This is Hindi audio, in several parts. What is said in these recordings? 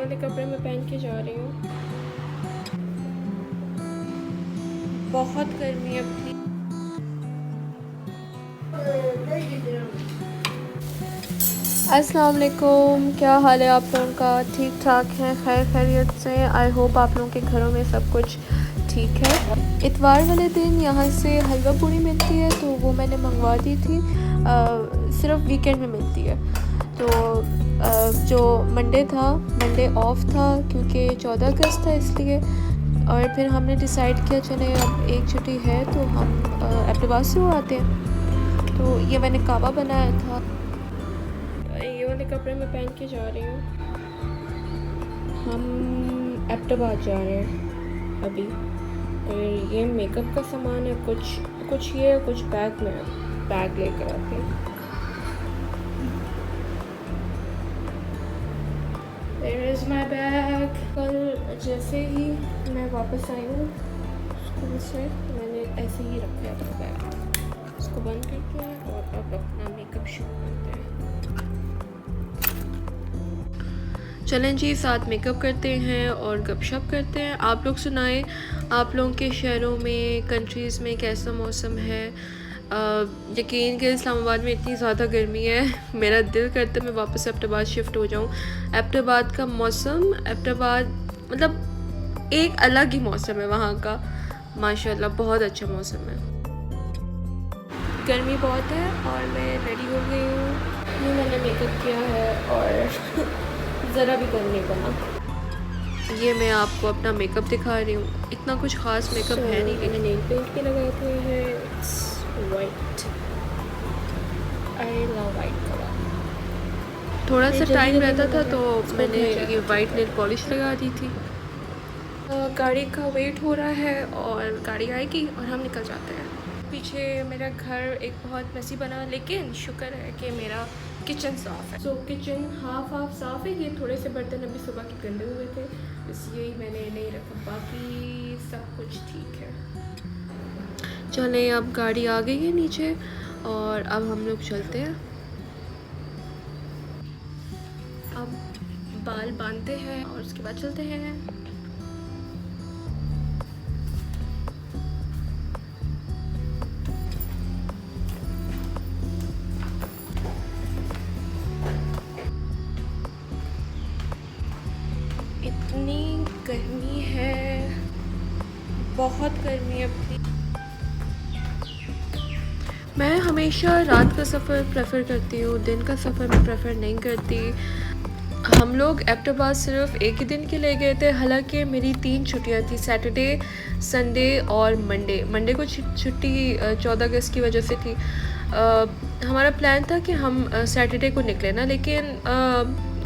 वाले कपड़े मैं पहन के जा रही हूँ। बहुत गर्मी है अपनी। अस्सलाम वालेकुम, क्या हाल है आप लोगों का? ठीक ठाक है, खैर खैरियत से। आई होप आप लोगों के घरों में सब कुछ ठीक है। इतवार वाले दिन यहाँ से हलवा पूड़ी मिलती है, तो वो मैंने मंगवा दी थी। सिर्फ वीकेंड में मिलती है। तो जो मंडे ऑफ था क्योंकि 14 अगस्त था इसलिए। और फिर हमने डिसाइड किया चले अब एक छुट्टी है तो हम एबटाबाद से हो आते हैं। तो ये मैंने कावा बनाया था। ये वाले कपड़े मैं पहन के जा रही हूँ। हम एबटाबाद जा रहे हैं अभी। और ये मेकअप का सामान है, कुछ ये कुछ बैग लेकर आते हैं। There is my bag। कल जैसे ही मैं वापस आई हूँ स्कूल से, मैंने ऐसे ही रखा है अपना बैग। इसको बंद करते हैं और अब अपना मेकअप शुरू करते हैं। चलें जी, साथ मेकअप करते हैं और गपशप करते हैं। आप लोग सुनाएं, आप लोगों के शहरों में, कंट्रीज़ में कैसा मौसम है। यकीन के इस्लामाबाद में इतनी ज़्यादा गर्मी है, मेरा दिल करता है मैं वापस एबटाबाद शिफ्ट हो जाऊँ। एबटाबाद का मौसम, एबटाबाद मतलब एक अलग ही मौसम है वहाँ का। माशाल्लाह बहुत अच्छा मौसम है। गर्मी बहुत है और मैं रेडी हो गई हूँ। ये मैंने मेकअप किया है और ज़रा भी गर्म नहीं बना। ये मैं आपको अपना मेकअप दिखा रही हूँ। इतना कुछ ख़ास मेकअप है नहीं, लेकिन नेल पेंट भी लगाए हुए हैं। White, I love white colour. थोड़ा सा टाइम रहता था तो मैंने ये वाइट नेल पॉलिश लगा दी थी। गाड़ी का वेट हो रहा है और गाड़ी आएगी और हम निकल जाते हैं। पीछे मेरा घर एक बहुत मैसी बना, लेकिन शुक्र है कि मेरा किचन साफ़ है। सो किचन हाफ साफ़ है। ये थोड़े से बर्तन अभी सुबह के गंदे हुए थे, इसलिए मैंने नहीं रखा। बाकी सब कुछ ठीक है। चलें, अब गाड़ी आ गई है नीचे और अब हम लोग चलते हैं। अब बाल बांधते हैं और उसके बाद चलते हैं। इतनी गर्मी है, बहुत गर्मी है अपनी। मैं हमेशा रात का सफ़र प्रेफर करती हूँ, दिन का सफ़र मैं प्रेफर नहीं करती। हम लोग एबटाबाद सिर्फ एक ही दिन के लिए गए थे, हालांकि मेरी 3 छुट्टियाँ थी, सैटरडे, संडे और मंडे को छुट्टी 14 अगस्त की वजह से थी। हमारा प्लान था कि हम सैटरडे को निकले ना, लेकिन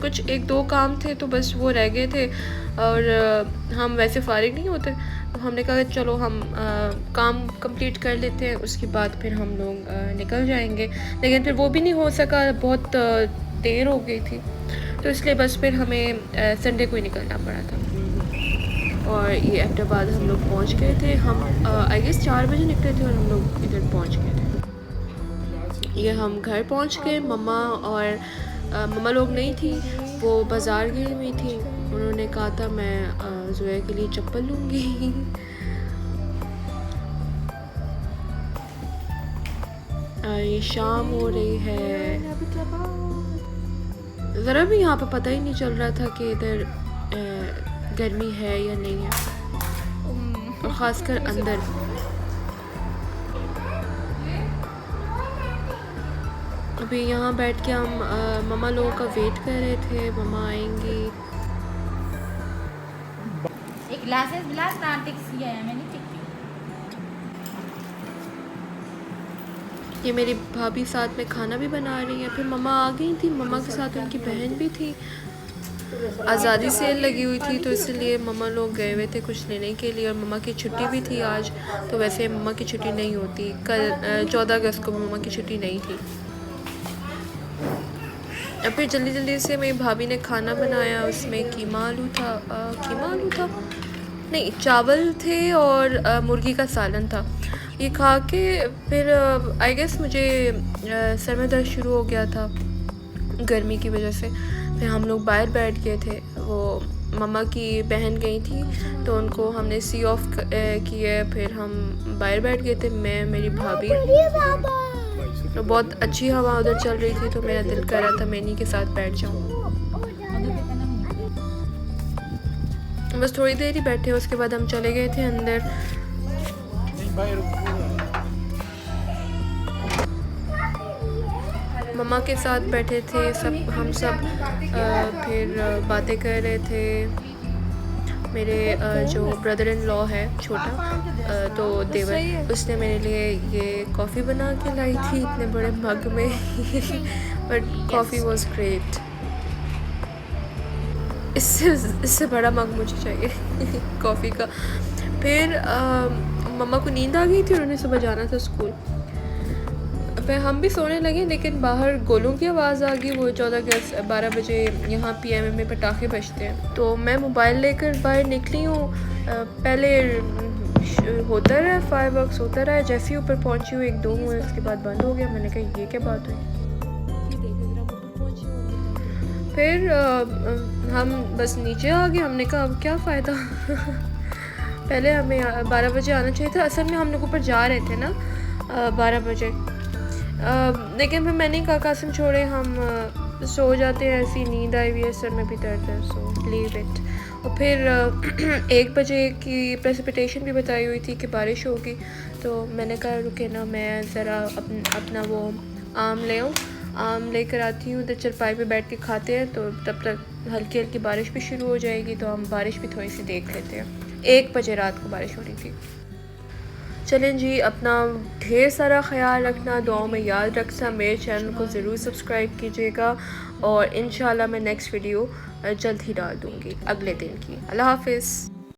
कुछ 1-2 काम थे तो बस वो रह गए थे और हम वैसे फारिग नहीं होते, तो हमने कहा चलो हम काम कंप्लीट कर लेते हैं, उसके बाद फिर हम लोग निकल जाएंगे। लेकिन फिर वो भी नहीं हो सका, बहुत देर हो गई थी, तो इसलिए बस फिर हमें संडे को ही निकलना पड़ा था। और ये एबटाबाद हम लोग पहुंच गए थे। हम आई गेस 4 बजे निकले थे और हम लोग इधर पहुंच गए थे। ये हम घर पहुंच गए। मम्मा लोग नहीं थी, वो बाज़ार गई हुई थी। उन्होंने कहा था मैं ज़ुया के लिए चप्पल लूँगी। ये शाम हो रही है, ज़रा भी यहाँ पे पता ही नहीं चल रहा था कि इधर गर्मी है या नहीं है, और ख़ासकर अंदर। अभी यहाँ बैठ के हम मम्मा लोगों का वेट कर रहे थे, मम्मा आएंगी। एक गिलास ना टिक्स किया है मैंने, टिक ये मेरी भाभी साथ में खाना भी बना रही है। फिर मम्मा आ गई थी, मम्मा के साथ उनकी बहन भी थी। आज़ादी सेल लगी हुई थी तो इसलिए मम्मा लोग गए हुए थे कुछ लेने के लिए, और मम्मा की छुट्टी भी थी आज, तो वैसे मम्मा की छुट्टी नहीं होती। कल 14 अगस्त को मम्मा की छुट्टी नहीं थी। अब फिर जल्दी से मेरी भाभी ने खाना बनाया, उसमें कीमा आलू था नहीं, चावल थे और मुर्गी का सालन था। ये खा के फिर आई गेस मुझे सर में दर्द शुरू हो गया था गर्मी की वजह से। फिर हम लोग बाहर बैठ गए थे, वो मम्मा की बहन गई थी तो उनको हमने सी ऑफ किया। फिर हम बाहर बैठ गए थे, मैं मेरी भाभी। तो बहुत अच्छी हवा उधर चल रही थी तो मेरा दिल कर रहा था मैं इन्हीं के साथ बैठ जाऊँ। बस थोड़ी देर ही बैठे, उसके बाद हम चले गए थे अंदर। मम्मा के साथ बैठे थे हम सब। फिर बातें कर रहे थे। मेरे जो ब्रदर इन लॉ है छोटा, तो देवर, उसने मेरे लिए ये कॉफ़ी बना के लाई थी इतने बड़े मग में। But coffee was great. इससे बड़ा मग मुझे चाहिए कॉफ़ी का। फिर मम्मा को नींद आ गई थी और उन्हें सुबह जाना था स्कूल। फिर हम भी सोने लगे, लेकिन बाहर गोलों की आवाज़ आ गई। वो 12 बजे यहाँ PMM में पटाखे बजते हैं। तो मैं मोबाइल लेकर बाहर निकली हूँ। पहले होता रहा फायरवर्क्स होता रहा, जैसे ही ऊपर पहुँची हूँ 1-2 हुए, उसके बाद बंद हो गया। मैंने कहा ये क्या बात हुई। फिर हम बस नीचे आ गए। हमने कहा अब क्या फ़ायदा। पहले हमें 12 बजे आना चाहिए था। असल में हम लोग ऊपर जा रहे थे ना 12 बजे, लेकिन फिर मैंने कहा कासिम छोड़े, हम सो जाते हैं, ऐसी नींद आई हुई है, सर में भी दर्द है, सो लीव इट। और फिर 1 बजे की प्रेसिपिटेशन भी बताई हुई थी कि बारिश होगी। तो मैंने कहा रुके ना, मैं ज़रा अपना वो आम ले आऊँ, आम लेकर आती हूँ। तो चरपाई पे बैठ के खाते हैं, तो तब तक हल्की हल्की बारिश भी शुरू हो जाएगी, तो हम बारिश भी थोड़ी सी देख लेते हैं। 1 बजे रात को बारिश हो रही थी। चलें जी, अपना ढेर सारा ख्याल रखना, दुआओं में याद रखना। मेरे चैनल को ज़रूर सब्सक्राइब कीजिएगा और इंशाल्लाह मैं नेक्स्ट वीडियो जल्द ही डाल दूँगी अगले दिन की। अल्लाह हाफ़िज़।